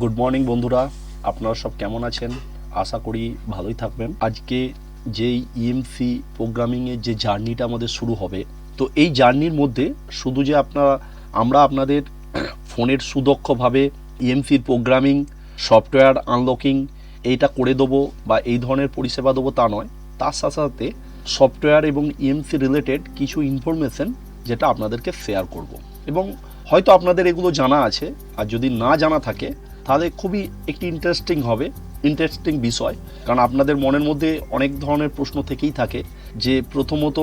Good morning বন্ধুরা, আপনারা সব কেমন আছেন? আশা করি ভালোই থাকবেন। আজকে যেই ইএমসি প্রোগ্রামিংয়ের যে জার্নিটা আমাদের শুরু হবে, তো এই জার্নির মধ্যে শুধু যে আমরা আপনাদের ফোনের সুদক্ষভাবে ইএমসির প্রোগ্রামিং, সফটওয়্যার আনলকিং এইটা করে দেবো বা এই ধরনের পরিষেবা দেবো তা নয়, তার সাথে সাথে সফটওয়্যার এবং ইএমসি রিলেটেড কিছু ইনফরমেশন যেটা আপনাদেরকে শেয়ার করব। এবং হয়তো আপনাদের এগুলো জানা আছে, আর যদি না জানা থাকে তাহলে খুবই একটি ইন্টারেস্টিং বিষয়। কারণ আপনাদের মনের মধ্যে অনেক ধরনের প্রশ্ন থেকেই থাকে যে প্রথমত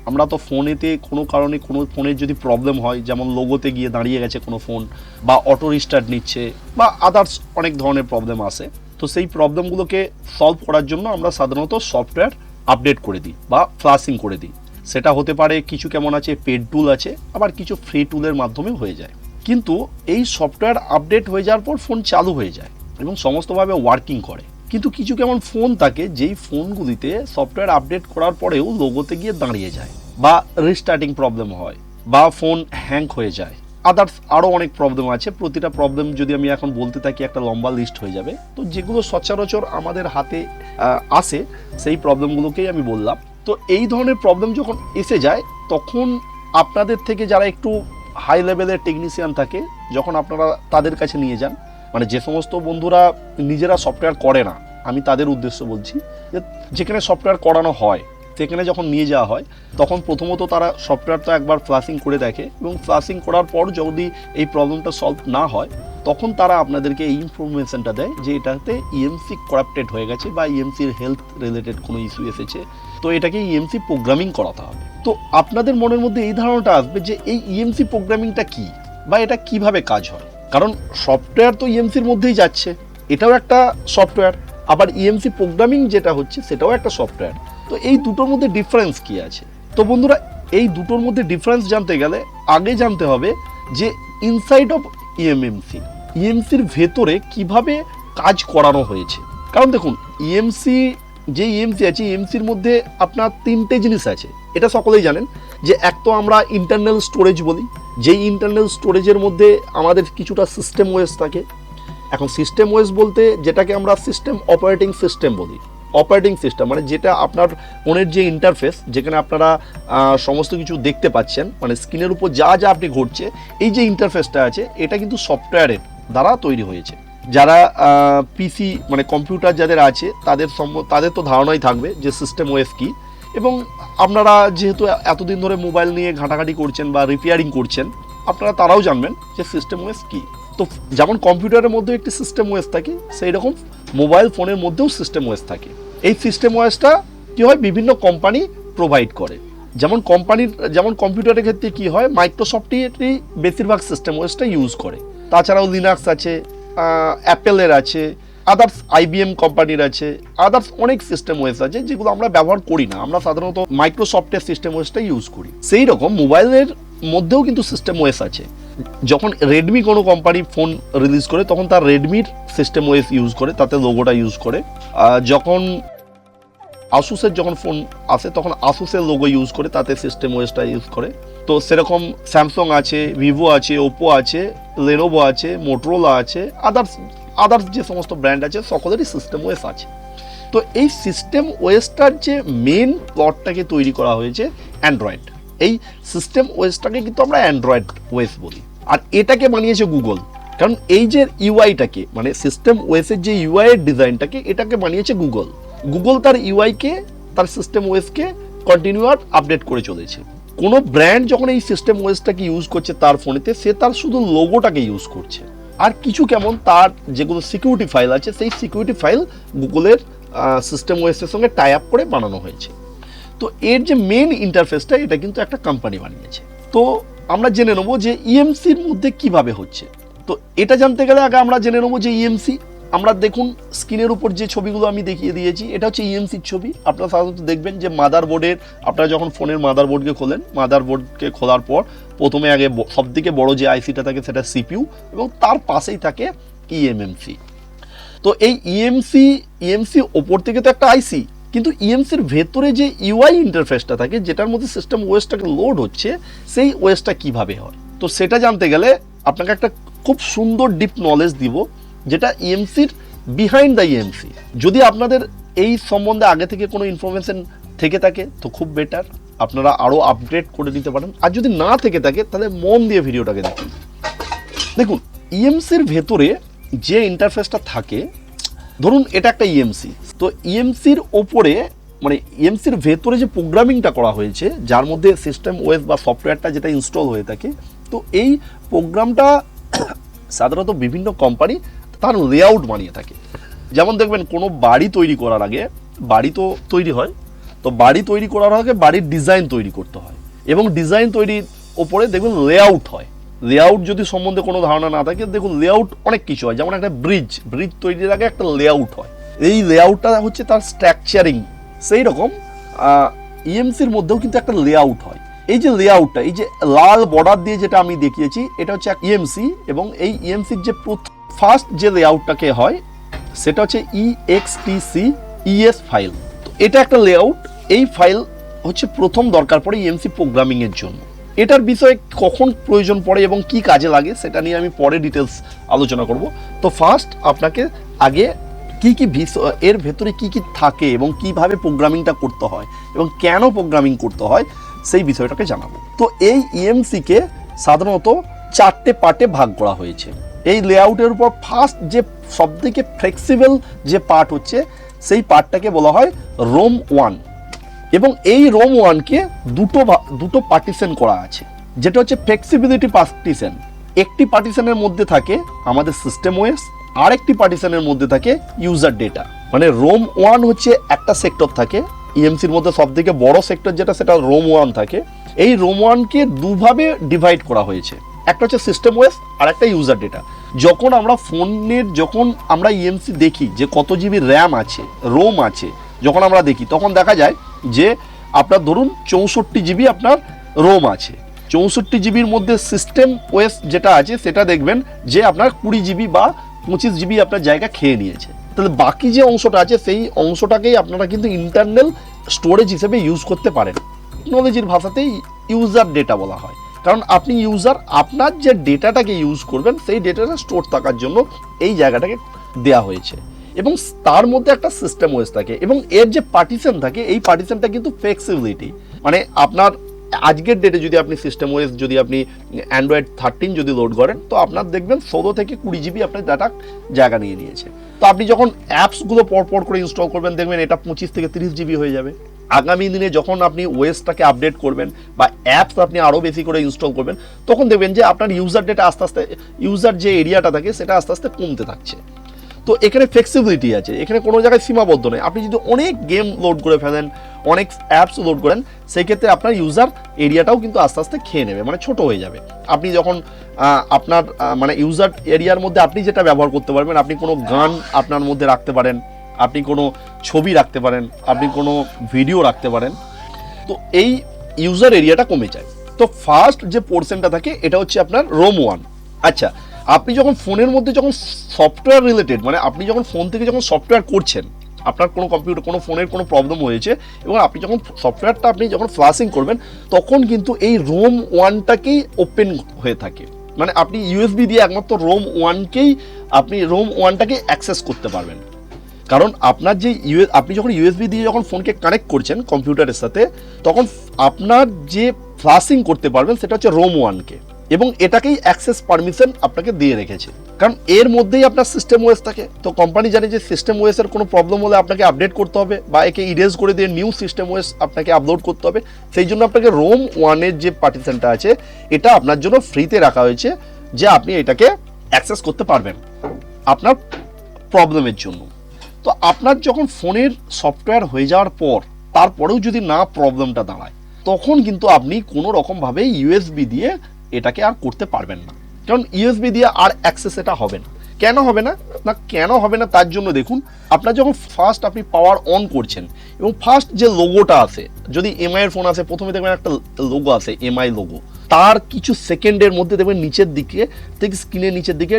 আমরা তো ফোনেতে কোনো কারণে কোনো ফোনের যদি প্রবলেম হয়, যেমন লোগোতে গিয়ে দাঁড়িয়ে গেছে কোনো ফোন, বা অটো রিস্টার্ট নিচ্ছে, বা আদার্স অনেক ধরনের প্রবলেম আসে, তো সেই প্রবলেমগুলোকে সলভ করার জন্য আমরা সাধারণত সফটওয়্যার আপডেট করে দিই বা ফ্লাশিং করে দিই। সেটা হতে পারে কিছু কেমন আছে পেড টুল আছে, আবার কিছু ফ্রি টুলের মাধ্যমে হয়ে যায়। কিন্তু এই সফটওয়্যার আপডেট হয়ে যাওয়ার পর ফোন চালু হয়ে যায় এবং সমস্তভাবে ওয়ার্কিং করে। কিন্তু কিছু কেমন ফোন থাকে যেই ফোনগুলিতে সফটওয়্যার আপডেট করার পরেও লোগোতে গিয়ে দাঁড়িয়ে যায়, বা রিস্টার্টিং প্রবলেম হয়, বা ফোন হ্যাং হয়ে যায়। আদার্স আরও অনেক প্রবলেম আছে। প্রতিটা প্রবলেম যদি আমি এখন বলতে থাকি একটা লম্বা লিস্ট হয়ে যাবে। তো যেগুলো সচরাচর আমাদের হাতে আসে সেই প্রবলেমগুলোকেই আমি বললাম। তো এই ধরনের প্রবলেম যখন এসে যায়, তখন আপনাদের থেকে যারা একটু হাই লেভেলের টেকনিশিয়ান থাকে, যখন আপনারা তাদের কাছে নিয়ে যান, মানে যে সমস্ত বন্ধুরা নিজেরা সফটওয়্যার করে না, আমি তাদের উদ্দেশ্য বলছি, যে যেখানে সফটওয়্যার করানো হয় সেখানে যখন নিয়ে যাওয়া হয়, তখন প্রথমত তারা সফটওয়্যারটা একবার ফ্লাশিং করে দেখে, এবং ফ্লাশিং করার পর যদি এই প্রবলেমটা সলভ না হয়, তখন তারা আপনাদেরকে এই ইনফরমেশনটা দেয় যে এটাতে ইএমসি করাপ্টেড হয়ে গেছে বা ইএমসির হেলথ রিলেটেড কোনো ইস্যু এসেছে, তো এটাকে ইএমসি প্রোগ্রামিং করাতে হবে। তো আপনাদের মনের মধ্যে এই ধারণাটা আসবে যে এই ইএমসি প্রোগ্রামিংটা কি, বা এটা কিভাবে কাজ হয়। কারণ সফটওয়্যার তো ইএমসির মধ্যেই যাচ্ছে, এটাও একটা সফটওয়্যার, আবার ইএমসি প্রোগ্রামিং যেটা হচ্ছে সেটাও একটা সফটওয়্যার। তো এই দুটোর মধ্যে ডিফারেন্স কি আছে? তো বন্ধুরা, এই দুটোর মধ্যে ডিফারেন্স জানতে গেলে আগে জানতে হবে যে ইনসাইড অফ ইএমসির ভেতরে কিভাবে কাজ করানো হয়েছে। কারণ দেখুন, ইএমসি আছে, ইএমসির মধ্যে আপনার তিনটে জিনিস আছে, এটা সকলেই জানেন। যে এক তো আমরা ইন্টারনাল স্টোরেজ বলি, যেই ইন্টারনাল স্টোরেজের মধ্যে আমাদের কিছুটা সিস্টেম ওএস থাকে। এখন সিস্টেম ওএস বলতে যেটাকে আমরা সিস্টেম অপারেটিং সিস্টেম বলি। অপারেটিং সিস্টেম মানে যেটা আপনার ফোনের যে ইন্টারফেস, যেখানে আপনারা সমস্ত কিছু দেখতে পাচ্ছেন, মানে স্ক্রিনের উপর যা যা আপনি ঘটছে, এই যে ইন্টারফেসটা আছে, এটা কিন্তু সফটওয়্যারের দ্বারা তৈরি হয়েছে। যারা পিসি মানে কম্পিউটার যাদের আছে তাদের তো ধারণাই থাকবে যে সিস্টেম ওএস কি। এবং আপনারা যেহেতু এতদিন ধরে মোবাইল নিয়ে ঘাঁটাঘাঁটি করছেন বা রিপেয়ারিং করছেন, আপনারা তারাও জানবেন যে সিস্টেম ওএস কি। তো যেমন কম্পিউটারের মধ্যে একটি সিস্টেম ওএস থাকে, সেই রকম মোবাইল ফোনের মধ্যেও সিস্টেম ওএস থাকে। এই সিস্টেম ওএসটা কী হয়, বিভিন্ন কোম্পানি প্রোভাইড করে। যেমন কম্পিউটারের ক্ষেত্রে কি হয়, মাইক্রোসফটেরই বেশিরভাগ সিস্টেম ওএসটা ইউজ করে। তাছাড়াও লিনাক্স আছে, অ্যাপেলের আছে, আদার্স আইবিএম কোম্পানির আছে, আদার্স অনেক সিস্টেম ওএস আছে যেগুলো আমরা ব্যবহার করি না। আমরা সাধারণত মাইক্রোসফটের সিস্টেম ওএসটা ইউজ করি। সেই রকম মোবাইলের মধ্যেও কিন্তু সিস্টেম ওএস আছে। যখন রেডমি কোনো কোম্পানি ফোন রিলিজ করে, তখন তার রেডমির সিস্টেম ওএস ইউজ করে, তাতে লোগোটা ইউজ করে। যখন আসুসের ফোন আসে, তখন আসুসের লোগো ইউজ করে, তাতে সিস্টেম ওএসটা ইউজ করে। তো সেরকম স্যামসাং আছে, ভিভো আছে, ওপো আছে, লেনোভো আছে, মোটরোলা আছে, আদার্স যে সমস্ত ব্র্যান্ড আছে সকলেরই সিস্টেম ওএস আছে। তো এই সিস্টেম ওএসটার যে মেন প্লটটাকে তৈরি করা হয়েছে অ্যান্ড্রয়েড। এই সিস্টেম ওএসটাকে কিন্তু আমরা অ্যান্ড্রয়েড ওএস বলি, আর এটাকে বানিয়েছে গুগল। কারণ এই যে ইউআইটাকে, মানে সিস্টেম ওএসের যে ইউআই এর ডিজাইনটাকে, এটাকে বানিয়েছে গুগল তার ইউআইকে, তার সিস্টেম ওএসকে কন্টিনিউয়ার আপডেট করে চলেছে। কোনো ব্র্যান্ড যখন এই সিস্টেম ওএসটাকে ইউজ করছে তার ফোনেতে, সে তার শুধু লোগোটাকে ইউজ করছে, আর কিছু কেমন তার যেগুলো সিকিউরিটি ফাইল আছে, সেই সিকিউরিটি ফাইল গুগলের সিস্টেম ওএসের সঙ্গে টাই আপ করে বানানো হয়েছে। তো এর যে মেন ইন্টারফেসটা, এটা কিন্তু একটা কোম্পানি বানিয়েছে। তো আমরা জেনে নেবো যে ইএমসির মধ্যে কিভাবে হচ্ছে। তো এটা জানতে গেলে আগে আমরা জেনে নেবো যে ইএমসি, আমরা দেখুন স্ক্রিনের উপর যে ছবিগুলো আমি দেখিয়ে দিয়েছি, এটা হচ্ছে ইএমসির ছবি। আপনারা সাধারণত দেখবেন যে মাদারবোর্ডের, আপনারা যখন ফোনের মাদারবোর্ডকে খোলেন, মাদারবোর্ডকে খোলার পর প্রথমে আগে সবথেকে বড় যে আইসিটা থাকে সেটা সিপিইউ, এবং তার পাশেই থাকে ইএমএমসি। তো এই ইএমসি ওপর থেকে তো একটা আইসি, কিন্তু ইএমসির ভেতরে যে ইউআই ইন্টারফেসটা থাকে, যেটার মধ্যে সিস্টেম ওএসটাকে লোড হচ্ছে, সেই ওএসটা কিভাবে হয়। তো সেটা জানতে গেলে আপনাকে একটা খুব সুন্দর ডিপ নলেজ দিব যেটা ইএমসির বিহাইন্ড দ্য ইএমসি। যদি আপনাদের এই সম্বন্ধে আগে থেকে কোনো ইনফরমেশন থেকে থাকে তো খুব বেটার, আপনারা আরও আপগ্রেড করে নিতে পারেন। আর যদি না থেকে থাকে তাহলে মন দিয়ে ভিডিওটাকে দেখুন। দেখুন, ইএমসির ভেতরে যে ইন্টারফেসটা থাকে, ধরুন এটা একটা ইএমসি, তো ইএমসির ওপরে মানে ইএমসির ভেতরে যে প্রোগ্রামিংটা করা হয়েছে, যার মধ্যে সিস্টেম ওএস বা সফটওয়্যারটা যেটা ইনস্টল হয়ে থাকে, তো এই প্রোগ্রামটা সাধারণত বিভিন্ন কোম্পানি তার লেআউট বানিয়ে থাকে। যেমন দেখবেন কোনো বাড়ি তৈরি করার আগে, বাড়ি তো তৈরি হয়, তো বাড়ি তৈরি করার আগে বাড়ির ডিজাইন তৈরি করতে হয়, এবং ডিজাইন তৈরির ওপরে দেখবেন লেআউট হয়। লেআউট যদি সম্বন্ধে কোনো ধারণা না থাকে, দেখুন লেআউট অনেক কিছু হয়। যেমন একটা ব্রিজ তৈরির আগে একটা লেআউট হয়, এই লেআউটটা হচ্ছে তার স্ট্রাকচারিং। সেই রকম ইএমসির মধ্যেও কিন্তু একটা লেআউট হয়। এই যে লেআউটটা, এই যে লাল বর্ডার দিয়ে যেটা আমি দেখিয়েছি, এটা হচ্ছে ইএমসি, এবং এই ইএমসির যে ফার্স্ট যে লেআউটটাকে হয় সেটা হচ্ছে EXTC-ES ফাইল। তো এটা একটা লেআউট, এই ফাইল হচ্ছে প্রথম দরকার পড়ে ইএমসি প্রোগ্রামিংয়ের জন্য। এটার বিষয়ে কখন প্রয়োজন পড়ে এবং কি কাজে লাগে সেটা নিয়ে আমি পরে ডিটেলস আলোচনা করব। তো ফার্স্ট আপনাকে আগে কি কি এর ভেতরে কি কি থাকে এবং কিভাবে প্রোগ্রামিংটা করতে হয় এবং কেন প্রোগ্রামিং করতে হয় সেই বিষয়টাকে জানাবো। তো এই ইএমসিকে সাধারণত 4টে পার্টে ভাগ করা হয়েছে। এই লেআউটের উপর ফার্স্ট যে সবথেকে ফ্লেক্সিবল যে পার্ট হচ্ছে, সেই পার্টটাকে বলা হয় রোম 1, এবং এই রোম 1কে দুটো পার্টিশন করা আছে, যেটা হচ্ছে ফ্লেক্সিবিলিটি পার্টিশন। একটি পার্টিশনের মধ্যে থাকে আমাদের সিস্টেম ওএস, আর একটি পার্টিশনের মধ্যে থাকে ইউজার ডেটা। মানে রোম 1 হচ্ছে একটা সেক্টর থাকে ইএমসির মধ্যে, সবথেকে বড় সেক্টর যেটা, সেটা রোম 1 থাকে। এই রোম 1কে দুভাবে ডিভাইড করা হয়েছে, একটা হচ্ছে সিস্টেম ওএস আর একটা ইউজার ডেটা। যখন আমরা ফোনের আমরা ইএমসি দেখি যে কত জিবি র্যাম আছে, রোম আছে, যখন আমরা দেখি তখন দেখা যায় যে আপনার ধরুন 64 জিবি আপনার রোম আছে। 64 জিবির মধ্যে সিস্টেম ওএস যেটা আছে সেটা দেখবেন যে আপনার 20 জিবি বা 25 জিবি আপনার জায়গা খেয়ে নিয়েছে। তাহলে বাকি যে অংশটা আছে সেই অংশটাকেই আপনারা কিন্তু ইন্টারনাল স্টোরেজ হিসেবে ইউজ করতে পারেন। টেকনোলজির ভাষাতেই ইউজার ডেটা বলা হয়, কারণ আপনি ইউজার আপনার যে ডেটাটাকে ইউজ করবেন সেই ডেটাটা স্টোর থাকার জন্য এই জায়গাটাকে দেওয়া হয়েছে, এবং তার মধ্যে একটা সিস্টেম ওএস থাকে, এবং এর যে পার্টিশন থাকে এই পার্টিশনটা কিন্তু ফ্লেক্সিবিলিটি। মানে আপনার আজকের ডেটে যদি আপনি সিস্টেম ওএস যদি আপনি অ্যান্ড্রয়েড 13 যদি লোড করেন, তো আপনার দেখবেন 16 থেকে 20 জিবি আপনার ডাটা জায়গা নিয়ে নিয়েছে। তো আপনি যখন অ্যাপসগুলো পরপর করে ইনস্টল করবেন দেখবেন এটা 25 থেকে 30 জিবি হয়ে যাবে। আগামী দিনে যখন আপনি ওএসটাকে আপডেট করবেন বা অ্যাপস আপনি আরও বেশি করে ইনস্টল করবেন, তখন দেখবেন যে আপনার ইউজার ডেটা আস্তে আস্তে, ইউজার যে এরিয়াটা থাকে সেটা আস্তে আস্তে কমতে থাকছে। তো এখানে ফ্লেক্সিবিলিটি আছে, এখানে কোনো জায়গায় সীমাবদ্ধ নেই। আপনি যদি অনেক গেম লোড করে ফেলেন, অনেক অ্যাপস লোড করেন, সেই ক্ষেত্রে আপনার ইউজার এরিয়াটাও কিন্তু আস্তে আস্তে খেয়ে নেবে, মানে ছোট হয়ে যাবে। আপনি যখন আপনার মানে ইউজার এরিয়ার মধ্যে আপনি যেটা ব্যবহার করতে পারবেন, আপনি কোনো গান আপনার মধ্যে রাখতে পারেন, আপনি কোনো ছবি রাখতে পারেন, আপনি কোনো ভিডিও রাখতে পারেন, তো এই ইউজার এরিয়াটা কমে যায়। তো ফার্স্ট যে পোর্শনটা থাকে এটা হচ্ছে আপনার রোম 1। আচ্ছা, আপনি যখন ফোনের মধ্যে যখন সফটওয়্যার রিলেটেড, মানে আপনি যখন ফোন থেকে যখন সফটওয়্যার করছেন, আপনার কোনো কম্পিউটার কোনো ফোনের কোনো প্রবলেম হয়েছে এবং আপনি যখন সফটওয়্যারটা আপনি যখন ফ্লাশিং করবেন, তখন কিন্তু এই রোম 1টাকেই ওপেন হয়ে থাকে। মানে আপনি ইউএসবি দিয়ে একমাত্র রোম 1টাকে অ্যাক্সেস করতে পারবেন। কারণ আপনার যে আপনি যখন ইউএসবি দিয়ে যখন ফোনকে কানেক্ট করছেন কম্পিউটারের সাথে, তখন আপনার যে ফ্লাশিং করতে পারবেন সেটা হচ্ছে রোম 1কে, এবং এটাকেই অ্যাক্সেস পারমিশন আপনাকে দিয়ে রেখেছে, কারণ এর মধ্যেই আপনার সিস্টেম ওএস থাকে। তো কোম্পানি জানে যে সিস্টেম ওএসের কোনো প্রবলেম হলে আপনাকে আপডেট করতে হবে বা একে ইরেজ করে দিয়ে নিউ সিস্টেম ওএস আপনাকে আপলোড করতে হবে। সেই জন্য আপনাকে রোম 1-এর যে পার্টিশনটা আছে এটা আপনার জন্য ফ্রিতে রাখা হয়েছে, যে আপনি এটাকে অ্যাক্সেস করতে পারবেন আপনার প্রবলেমের জন্য। তো আপনার যখন ফোনের সফটওয়্যার হয়ে যাওয়ার পর তারপরেও যদি না প্রবলেমটা দাঁড়ায়, তখন কিন্তু আপনি কোনো রকমভাবে ইউএসবি দিয়ে এটাকে আর করতে পারবেন না, কারণ ইউএসবি দিয়ে আর অ্যাক্সেস এটা হবে না। কেন হবে না? কেন হবে না তার জন্য দেখুন, আপনার যখন ফার্স্ট আপনি পাওয়ার অন করছেন এবং ফার্স্ট যে লোগোটা আছে, যদি এমআই এর ফোন আছে প্রথমে দেখবেন একটা লোগো আছে এমআই লোগো, তার কিছু সেকেন্ডের মধ্যে দেখবেন নিচের দিকে থেকে স্ক্রিনের নিচের দিকে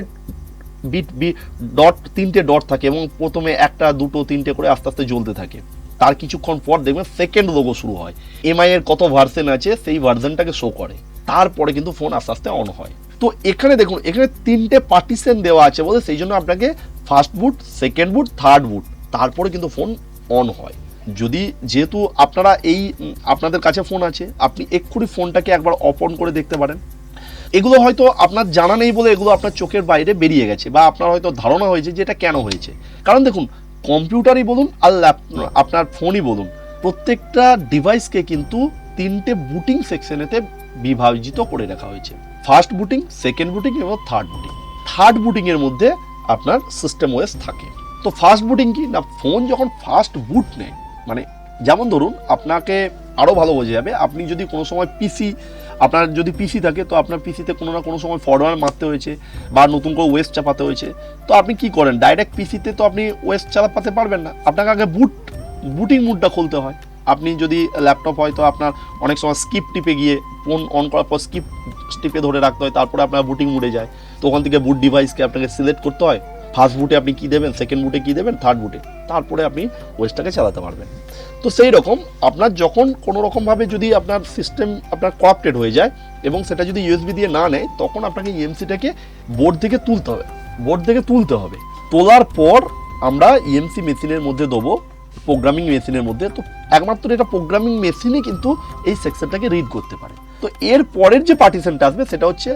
তিনটে ডট থাকে, এবং প্রথমে একটা দুটো তিনটে করে আস্তে আস্তে জ্বলতে থাকে। তার কিছুক্ষণ পর দেখবেন সেকেন্ড লোগো শুরু হয়, এমআই এর কত ভার্সন আছে সেই ভার্সনটাকে শো করে, তারপরে কিন্তু ফোন আস্তে আস্তে অন হয়। তো এখানে দেখুন, এখানে 3টে পার্টিশন দেওয়া আছে বলে সেই জন্য আপনাকে ফার্স্ট বুট, সেকেন্ড বুট, থার্ড বুট, তারপরে কিন্তু ফোন অন হয়। যদি যেহেতু আপনারা আপনাদের কাছে ফোন আছে, আপনি এক্ষুনি ফোনটাকে একবার অফ অন করে দেখতে পারেন। এগুলো হয়তো আপনার জানা নেই বলে এগুলো আপনার চোখের বাইরে বেরিয়ে গেছে, বা আপনার হয়তো ধারণা হয়েছে যে এটা কেন হয়েছে। কারণ দেখুন, কম্পিউটারই বলুন আর আপনার ফোনই বলুন, প্রত্যেকটা ডিভাইসকে কিন্তু 3টে বুটিং সেকশনেতে বিভাজিত করে রাখা হয়েছে। ফার্স্ট বুটিং, সেকেন্ড বুটিং এবং থার্ড বুটিং। থার্ড বুটিংয়ের মধ্যে আপনার সিস্টেম ওএস থাকে। তো ফার্স্ট বুটিং কি না, ফোন যখন ফার্স্ট বুট নেয়, মানে যেমন ধরুন আপনাকে আরও ভালো বোঝা যাবে, আপনি যদি কোনো সময় আপনার যদি পিসি থাকে, তো আপনার পিসিতে কোনো না কোনো সময় ফরওয়ার্ড মারতে হয়েছে বা নতুন করে ওএস চাপাতে হয়েছে, তো আপনি কি করেন, ডাইরেক্ট পিসিতে তো আপনি ওএস চালাতে পারবেন না, আপনাকে আগে বুটিং মুডটা খুলতে হয়। আপনি যদি ল্যাপটপ হয় তো আপনার অনেক সময় স্কিপ টিপে গিয়ে ফোন অন করার পর স্কিপ টিপে ধরে রাখতে হয়, তারপরে আপনার বুটিং মুডে যায়। তো ওখান থেকে বুট ডিভাইসকে আপনাকে সিলেক্ট করতে হয়, ফার্স্ট বুটে আপনি কী দেবেন, সেকেন্ড বুটে কী দেবেন, থার্ড বুটে, তারপরে আপনি ওএসটাকে চালাতে পারবেন। তো সেই রকম আপনার যখন কোনো রকমভাবে যদি আপনার সিস্টেম আপনার করাপ্টেড হয়ে যায় এবং সেটা যদি ইউএসবি দিয়ে না নেয়, তখন আপনাকে ইএমসিটাকে বোর্ড থেকে তুলতে হবে। তোলার পর আমরা ইএমসি মেশিনের মধ্যে দেবো, প্রোগ্রামিং মেশিনের মধ্যে। তো একমাত্র এটা প্রোগ্রামিং মেশিনই কিন্তু এই সেকশনটাকে রিড করতে পারে। তো এর পরের যে পার্টিশনটা আসবে সেটা হচ্ছে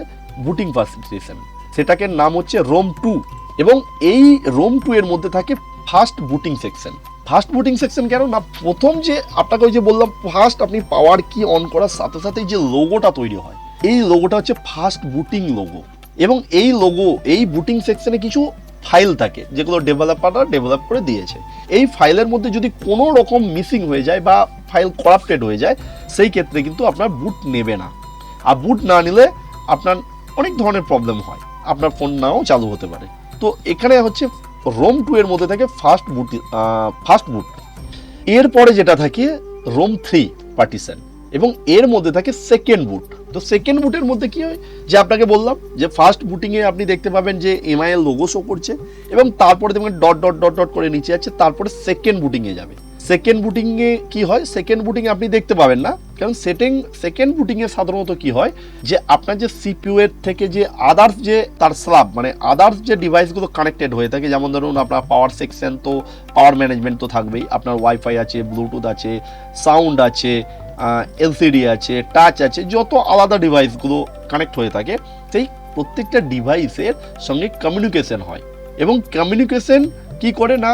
বুটিং পার্টিশন, সেটাকে নাম হচ্ছে রোম 2, এবং এই রোম 2 এর মধ্যে থাকে first booting section. First booting section কেন না, প্রথম যে আপনাকে ওই যে বললাম, ফার্স্ট আপনি পাওয়ার কি অন করার সাথে সাথেই যে লোগোটা তৈরি হয়, এই লোগোটা হচ্ছে ফার্স্ট বুটিং লোগো। এবং এই বুটিং সেকশনে কিছু ফাইল থাকে যেগুলো ডেভেলপাররা ডেভেলপ করে দিয়েছে। এই ফাইলের মধ্যে যদি কোনো রকম মিসিং হয়ে যায় বা ফাইল করাপ্টেড হয়ে যায়, সেই ক্ষেত্রে কিন্তু আপনার বুট নেবে না। আর বুট না নিলে আপনার অনেক ধরনের প্রবলেম হয়, আপনার ফোন নাও চালু হতে পারে। তো এখানে হচ্ছে রোম 2 এর মধ্যে থাকে ফার্স্ট বুট। এরপরে যেটা থাকে রোম 3 পার্টিশন, এবং এর মধ্যে থাকে সেকেন্ড বুট। তো সেকেন্ড বুটের মধ্যে কি হয়, যে আপনাকে বললাম যে ফার্স্ট বুটিংয়ে আপনি দেখতে পাবেন যে এমআইএল লোগো শো করছে, এবং তারপরে দেখবেন ডট ডট ডট ডট করে নিচে যাচ্ছে, তারপরে সেকেন্ড বুটিংয়ে যাবে। সেকেন্ড বুটিংয়ে কি হয়, সেকেন্ড বুটিংয়ে আপনি দেখতে পাবেন না, কারণ সেকেন্ড বুটিংয়ে সাধারণত কি হয়, যে আপনার যে সিপিইউ এর থেকে যে আদার্স যে তার স্ল্যাব, মানে আদার্স যে ডিভাইসগুলো কানেক্টেড হয়ে থাকে, যেমন ধরুন আপনার পাওয়ার সেকশন, তো পাওয়ার ম্যানেজমেন্ট তো থাকবেই, আপনার ওয়াইফাই আছে, ব্লুটুথ আছে, সাউন্ড আছে, এলসিডি আছে, টাচ আছে, যত আলাদা ডিভাইসগুলো কানেক্ট হয়ে থাকে, সেই প্রত্যেকটা ডিভাইসের সঙ্গে কমিউনিকেশন হয়। এবং কমিউনিকেশন কি করে না,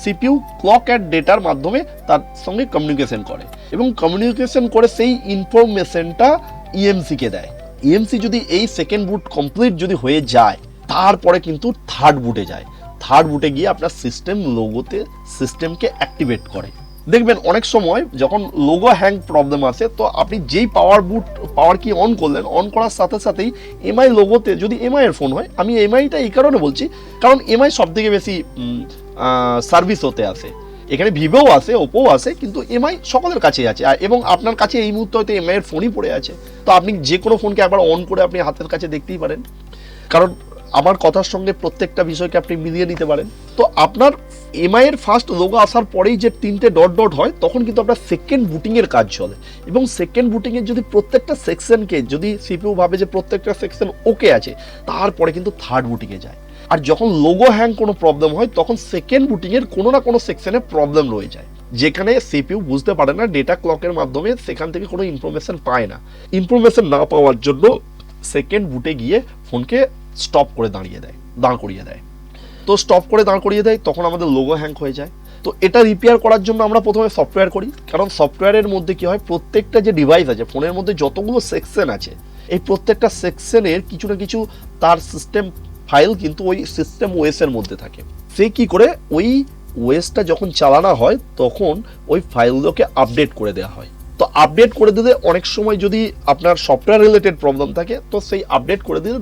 সিপিইউ ক্লক অ্যান্ড ডেটার মাধ্যমে তার সঙ্গে কমিউনিকেশন করে, এবং কমিউনিকেশন করে সেই ইনফরমেশনটা ইএমসিকে দেয়। ইএমসি যদি এই সেকেন্ড বুট কমপ্লিট যদি হয়ে যায়, তারপরে কিন্তু থার্ড বুটে যায়। থার্ড বুটে গিয়ে আপনার লোগোতে সিস্টেমকে অ্যাক্টিভেট করে। দেখবেন অনেক সময় যখন লোগো হ্যাং প্রবলেম আসে, তো আপনি যেই পাওয়ার কি অন করলেন, অন করার সাথে সাথেই এমআই লোগোতে, যদি এমআই এর ফোন হয়, আমি এমআইটা এই কারণে বলছি কারণ এমআই সব থেকে বেশি সার্ভিস হতে আসে। এখানে ভিভোও আছে, ওপোও আছে, কিন্তু এমআই সকলের কাছেই আছে, এবং আপনার কাছে এই মুহূর্তে হয়তো এমআই এর ফোনই পড়ে আছে, তো আপনি যে কোনো ফোনকে একবার অন করে আপনি হাতের কাছে দেখতেই পারেন, কারণ আমার কথার সঙ্গে প্রত্যেকটা বিষয়কে আপনি মিলিয়ে নিতে পারেন। তো আপনার এমআই এর ফার্স্ট লোগো আসার পরেই যে 3টে ডট ডট হয়, তখন কিন্তু আপনার সেকেন্ড বুটিংয়ের কাজ চলে, এবং সেকেন্ড বুটিংয়ের যদি প্রত্যেকটা সেকশনকে যদি সিপিইউ ভাবে যে প্রত্যেকটা সেকশন ওকে আছে, তারপরে কিন্তু থার্ড বুটিংয়ে যায়। আর যখন লোগো হ্যাং কোনো প্রবলেম হয়, তখন সেকেন্ড বুটিংয়ের কোনো না কোনো সেকশনে প্রবলেম রয়ে যায়, যেখানে সিপিইউ বুঝতে পারে না, ডেটা ক্লকের মাধ্যমে সেখান থেকে কোনো ইনফরমেশন পায় না। ইনফরমেশন না পাওয়ার জন্য সেকেন্ড বুটে গিয়ে ফোনকে স্টপ করে দাঁড় করিয়ে দেয়। তো স্টপ করে দাঁড় করিয়ে দেয়, তখন আমাদের লোগো হ্যাং হয়ে যায়। তো এটা রিপেয়ার করার জন্য আমরা প্রথমে সফটওয়্যার করি, কারণ সফটওয়্যারের মধ্যে কি হয়, প্রত্যেকটা যে ডিভাইস আছে ফোনের মধ্যে যতগুলো সেকশন আছে, এই প্রত্যেকটা সেকশনের কিছু না কিছু তার সিস্টেম ফাইল কিন্তু ওই সিস্টেম ওএস এর মধ্যে থাকে। সে কি করে, ওই ওএসটা যখন চালানো হয় তখন ওই ফাইলগুলোকে আপডেট করে দেওয়া হয়। তো আপডেট করে দিলে অনেক সময় যদি আপনার সফটওয়্যার রিলেটেড প্রবলেম থাকে, তো সেই আপডেট করে দিলে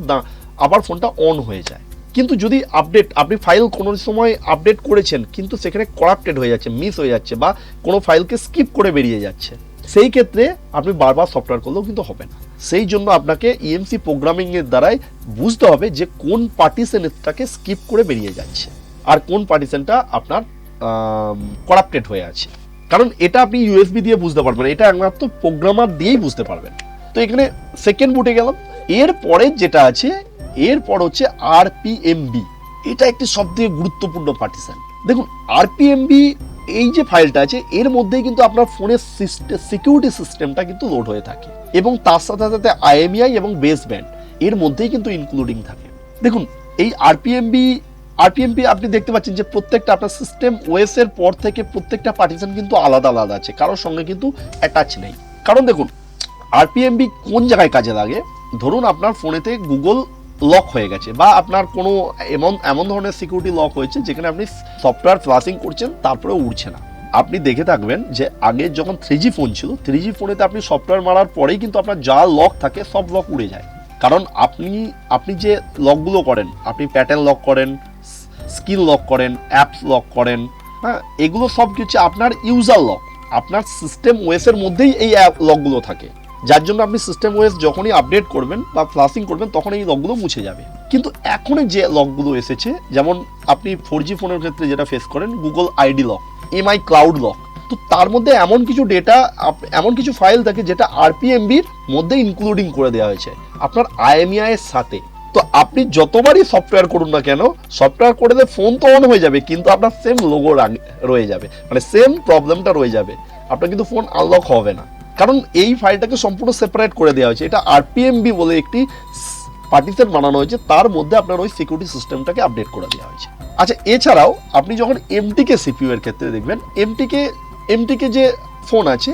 আবার ফোনটা অন হয়ে যায়। কিন্তু যদি আপনি ফাইল কোনো সময় আপডেট করেছেন, কিন্তু সেখানে করাপ্টেড হয়ে যাচ্ছে, মিস হয়ে যাচ্ছে, বা কোনো ফাইলকে স্কিপ করে বেরিয়ে যাচ্ছে, সেই ক্ষেত্রে আপনি বারবার সফটওয়্যার করলেও কিন্তু হবে না। সেই জন্য আপনাকে ইএমসি প্রোগ্রামিং এর দ্বারাই বুঝতে হবে যে কোন পার্টিশনটাকে স্কিপ করে বেরিয়ে যাচ্ছে আর কোন পার্টিশনটা আপনার করাপ্টেড হয়ে আছে। কারণ এটা আপনি ইউএসবি দিয়ে বুঝতে পারবেন, এটা একমাত্র প্রোগ্রামার দিয়েই বুঝতে পারবেন। তো এখানে সেকেন্ড বুটে গেলাম, এরপরে যেটা আছে, এরপর হচ্ছে আরপিএমবি। এটা একটি সবথেকে গুরুত্বপূর্ণ পার্টিশন। দেখুন আরপিএমবি এই যে ফাইলটা আছে এর মধ্যেই কিন্তু আপনার ফোনের সিকিউরিটি সিস্টেমটা কিন্তু লোড হয়ে থাকে, এবং তার সাথে সাথে আইএমইআই এবং বেস ব্যান্ড এর মধ্যেই কিন্তু ইনক্লুডিং থাকে। দেখুন এই আরপিএমবি আপনি দেখতে পাচ্ছেন যে প্রত্যেকটা আপনার সিস্টেম ওএস এর পর থেকে প্রত্যেকটা পার্টিশন কিন্তু আলাদা আলাদা আছে, কারোর সঙ্গে কিন্তু অ্যাটাচ নেই। কারণ দেখুন আরপিএমবি কোন জায়গায় কাজে লাগে, ধরুন আপনার ফোনেতে গুগল লক হয়ে গেছে, বা আপনার কোনো এমন ধরনের সিকিউরিটি লক হয়েছে যেখানে আপনি সফটওয়্যার ফ্লাশিং করছেন তারপরে উঠছে না। আপনি দেখে থাকবেন যে আগে যখন 3G ফোন ছিল, 3G ফোনেতে আপনি সফটওয়্যার মারার পরেই কিন্তু আপনার যা লক থাকে সব লক উড়ে যায়। কারণ আপনি যে লকগুলো করেন, আপনি প্যাটার্ন লক করেন, স্কিল লক করেন, অ্যাপস লক করেন, হ্যাঁ, এগুলো সব কি হচ্ছে আপনার ইউজার লক। আপনার সিস্টেম ওএস এর মধ্যেই এই লকগুলো থাকে, যার জন্য আপনি সিস্টেম ওএস যখনই আপডেট করবেন বা ফ্লাশিং করবেন তখন এই লকগুলো মুছে যাবে। কিন্তু এখন যে লকগুলো এসেছে, যেমন আপনি 4G ফোনের ক্ষেত্রে যেটা ফেস করেন Google ID lock, MI cloud lock, তো তার মধ্যে এমন কিছু ডেটা, এমন কিছু ফাইল থাকে যেটা আরপিএমবির মধ্যে ইনক্লুডিং করে দেওয়া হয়েছে আপনার আইএমইআই এর সাথে। তো আপনি যতবারই সফটওয়্যার করুন না কেন, সফটওয়্যার করে দিলে ফোন তো অন হয়ে যাবে, কিন্তু আপনার সেম লোগো রয়ে যাবে, মানে সেম প্রবলেমটা রয়ে যাবে, আপনার কিন্তু ফোন আনলক হবে না। কারণ এই ফাইলটাকে সম্পূর্ণ সেপারেট করে দেওয়া হয়েছে। এটা আরপিএমবি বলে একটি পার্টিশন বানানো হয়েছে, তার মধ্যে আপনার ওই সিকিউরিটি সিস্টেমটাকে আপডেট করে দেওয়া হয়েছে। আচ্ছা, এছাড়াও আপনি যখন এমটিকে সিপিইউ এর ক্ষেত্রে দেখবেন, এমটিকে যে ফোন আছে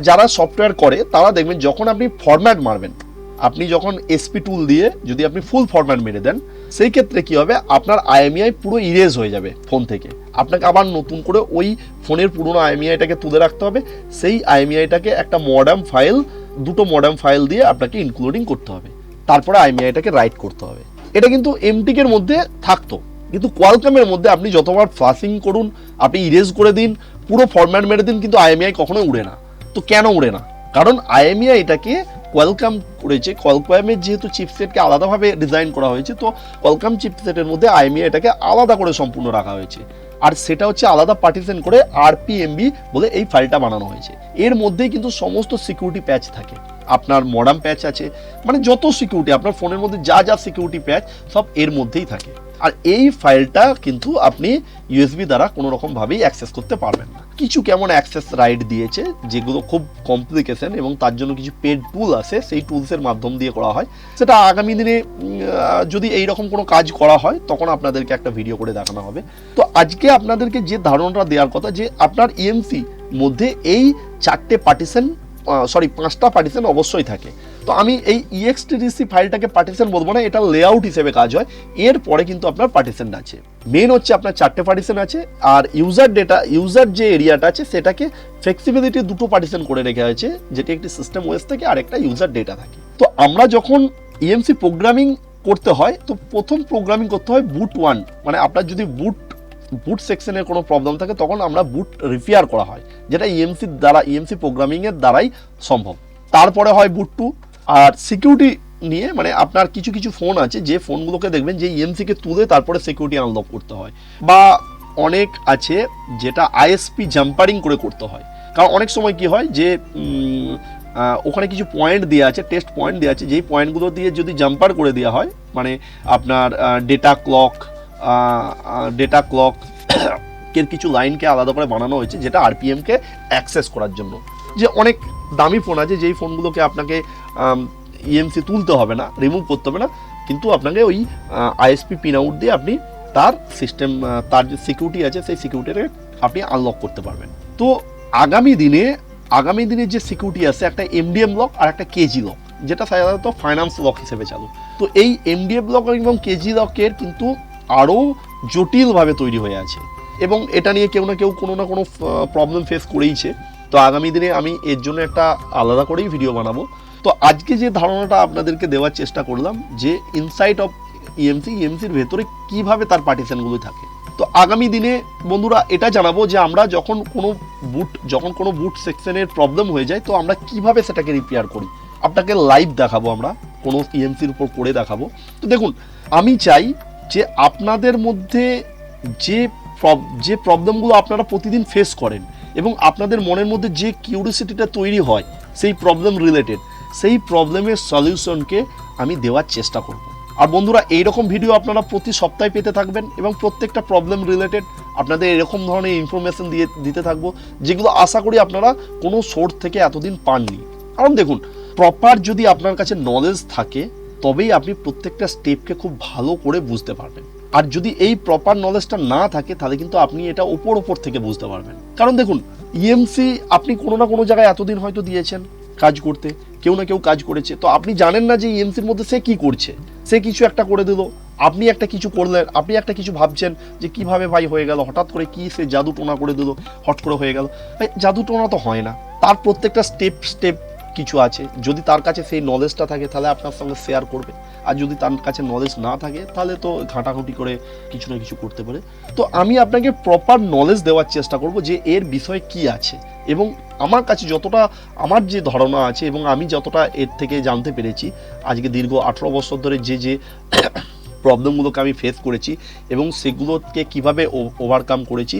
যারা সফটওয়্যার করে তারা দেখবেন যখন আপনি ফরম্যাট মারবেন, আপনি যখন এসপি টুল দিয়ে যদি আপনি ফুল ফরম্যাট মেরে দেন, সেই ক্ষেত্রে কি হবে, আপনার আইএমইআই পুরো ইরেজ হয়ে যাবে ফোন থেকে। আপনাকে আবার নতুন করে ওই ফোনের পুরনো আইএমইআইটাকে তুলে রাখতে হবে, সেই আইএমইআইটাকে একটা দুটো মডার্ন ফাইল দিয়ে আপনাকে ইনক্লুডিং করতে হবে, তারপরে আইএমইআইটাকে রাইট করতে হবে। এটা কিন্তু এমটিকের মধ্যে থাকতো, কিন্তু কোয়ালকমের মধ্যে আপনি যতবার ফ্লাশিং করুন, আপনি ইরেজ করে দিন, পুরো ফরম্যাট মেরে দিন, কিন্তু আইএমইআই কখনো উড়ে না। তো কেন উড়ে না? কারণ আইএমইআই এটাকে কোয়ালকম করেছে, কোয়ালকমের যেহেতু চিপসেটকে আলাদাভাবে ডিজাইন করা হয়েছে, তো কোয়ালকম চিপসেটের মধ্যে আইএমইআই এটাকে আলাদা করে সম্পূর্ণ রাখা হয়েছে, আর সেটা হচ্ছে আলাদা পার্টিশন করে আরপিএমবি বলে এই ফাইলটা বানানো হয়েছে। এর মধ্যেই কিন্তু সমস্ত সিকিউরিটি প্যাচ থাকে, আপনার মডার্ন প্যাচ আছে, মানে যত সিকিউরিটি আপনার ফোনের মধ্যে যা সিকিউরিটি প্যাচ সব এর মধ্যেই থাকে। আর এই ফাইলটা কিন্তু আপনি ইউএসবি দ্বারা কোনো রকম ভাবেই অ্যাক্সেস করতে পারবেন না। কিছু কেমন অ্যাক্সেস রাইট দিয়েছে যেগুলো খুব কমপ্লিকেশন, এবং তার জন্য কিছু পেড টুল আছে, সেই টুলসের মাধ্যম দিয়ে করা হয়। সেটা আগামী দিনে যদি এইরকম কোনো কাজ করা হয় তখন আপনাদেরকে একটা ভিডিও করে দেখানো হবে। তো আজকে আপনাদেরকে যে ধারণাটা দেওয়ার কথা, যে আপনার ইএমসি মধ্যে এই 5টা পার্টিশন অবশ্যই থাকে। তো আমি এই EXTDC ফাইলটাকে পার্টিশন বলবো না, এটা লেআউট হিসেবে কাজ হয়। এরপরে কিন্তু আপনার পার্টিশন আছে, মেন হচ্ছে আপনার 4টে পার্টিশন আছে, আর ইউজার যে এরিয়াটা আছে সেটাকে ফ্লেক্সিবিলিটি দুটো পার্টিশন করে রেখে আছে, যেটি একটি সিস্টেম ওএস থেকে আর একটা ইউজার ডেটা থাকে। তো আমরা যখন EMC প্রোগ্রামিং করতে হয়, তো প্রথম প্রোগ্রামিং করতে হয় বুট 1, মানে আপনার যদি বুট সেকশনের কোনো প্রবলেম থাকে তখন আমরা বুট রিপেয়ার করা হয়, যেটা EMC প্রোগ্রামিং এর দ্বারাই সম্ভব। তারপরে হয় বুট 2। আর সিকিউরিটি নিয়ে, মানে আপনার কিছু ফোন আছে যে ফোনগুলোকে দেখবেন যে EMC কে তুলে তারপরে সিকিউরিটি আনলক করতে হয়, বা অনেক আছে যেটা আইএসপি জাম্পারিং করে করতে হয়। কারণ অনেক সময় কি হয় যে ওখানে কিছু পয়েন্ট দেওয়া আছে, টেস্ট পয়েন্ট দেওয়া আছে, যেই পয়েন্টগুলো দিয়ে যদি জাম্পার করে দেওয়া হয়, মানে আপনার ডেটা ক্লক এর কিছু লাইনকে আলাদা করে বানানো হয়েছে, যেটা আরপিএমকে অ্যাক্সেস করার জন্য। যে অনেক দামি ফোন আছে যেই ফোনগুলোকে আপনাকে ইএমসি তুলতে হবে না, রিমুভ করতে হবে না, কিন্তু আপনাকে ওই আইএসপি পিন আউট দিয়ে আপনি তার যে সিকিউরিটি আছে সেই সিকিউরিটিটাকে আপনি আনলক করতে পারবেন। তো আগামী দিনে যে সিকিউরিটি আছে, একটা এমডিএম লক আর একটা কেজি লক, যেটা সাধারণত ফাইন্যান্স লক হিসেবে চালু। তো এই এমডিএম লক এবং কেজি লকের কিন্তু আরও জটিলভাবে তৈরি হয়ে আছে, এবং এটা নিয়ে কেউ না কেউ কোনো না কোনো প্রবলেম ফেস করেইছে। তো আগামী দিনে আমি এর জন্য একটা আলাদা করেই ভিডিও বানাবো। তো আজকে যে ধারণাটা আপনাদেরকে দেওয়ার চেষ্টা করলাম, যে ইনসাইট অফ ইএমসির ভেতরে কিভাবে তার পার্টিশনগুলো থাকে। তো আগামী দিনে বন্ধুরা এটা জানাবো যে আমরা যখন কোনো বুট সেকশনের প্রবলেম হয়ে যায়, তো আমরা কিভাবে সেটাকে রিপেয়ার করি, আপনাকে লাইভ দেখাবো, আমরা কোনো ইএমসির উপর করে দেখাবো। তো দেখুন, আমি চাই যে আপনাদের মধ্যে যে প্রবলেমগুলো আপনারা প্রতিদিন ফেস করেন, এবং আপনাদের মনের মধ্যে যে কিউরিওসিটিটা তৈরি হয় সেই প্রবলেম রিলেটেড, সেই প্রবলেমের সলিউশনকে আমি দেওয়ার চেষ্টা করব। আর বন্ধুরা, এইরকম ভিডিও আপনারা প্রতি সপ্তাহে পেতে থাকবেন এবং প্রত্যেকটা প্রবলেম রিলেটেড আপনাদের এরকম ধরনের ইনফরমেশন দিতে থাকবো, যেগুলো আশা করি আপনারা কোনো সোর্স থেকে এতদিন পাননি। কারণ দেখুন, প্রপার যদি আপনার কাছে নলেজ থাকে তবেই আপনি প্রত্যেকটা স্টেপকে খুব ভালো করে বুঝতে পারবেন। আর যদি এই প্রপার নলেজটা না থাকে তাহলে কিন্তু আপনি এটা ওপর থেকে বুঝতে পারবেন। কারণ দেখুন, ইএমসি আপনি কোনো না কোনো জায়গায় এতদিন হয়তো দিয়েছেন কাজ করতে, কেউ না কেউ কাজ করেছে, তো আপনি জানেন না যে ইএমসির মধ্যে সে কি করছে। সে কিছু একটা করে দিল, আপনি একটা কিছু করলেন, আপনি একটা কিছু ভাবছেন যে কিভাবে ভাই হয়ে গেল, হঠাৎ করে কি সে জাদু টোনা করে দিল, হট করে হয়ে গেল। ভাই জাদু টোনা তো হয় না, তার প্রত্যেকটা স্টেপ কিছু আছে। যদি তার কাছে সেই নলেজটা থাকে তাহলে আপনার সঙ্গে শেয়ার করবে, আর যদি তার কাছে নলেজ না থাকে তাহলে তো ঘাঁটাঘুঁটি করে কিছু না কিছু করতে পারে। তো আমি আপনাকে প্রপার নলেজ দেওয়ার চেষ্টা করব যে এর বিষয়ে কি আছে, এবং আমার কাছে যতটা আমার যে ধারণা আছে এবং আমি যতটা এর থেকে জানতে পেরেছি আজকে দীর্ঘ 18 বছর ধরে যে প্রবলেমগুলোকে আমি ফেস করেছি এবং সেগুলোকে কিভাবে ওভারকাম করেছি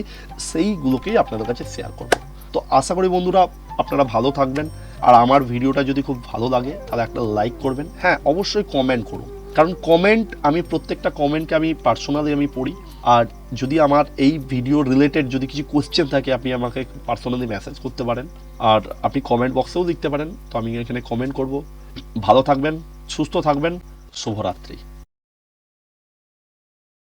সেইগুলোকেই আপনাদের কাছে শেয়ার করব। তো আশা করি বন্ধুরা আপনারা ভালো থাকবেন। আর আমার ভিডিওটা যদি খুব ভালো লাগে তাহলে একটা লাইক করবেন। হ্যাঁ, অবশ্যই কমেন্ট করুন, কারণ কমেন্ট আমি প্রত্যেকটা কমেন্টকে আমি পার্সোনালি আমি পড়ি। আর যদি আমার এই ভিডিও রিলেটেড যদি কিছু কোশ্চেন থাকে আপনি আমাকে পার্সোনালি মেসেজ করতে পারেন, আর আপনি কমেন্ট বক্সেও লিখতে পারেন। তো আমি এখানে কমেন্ট করব। ভালো থাকবেন, সুস্থ থাকবেন, শুভরাত্রি।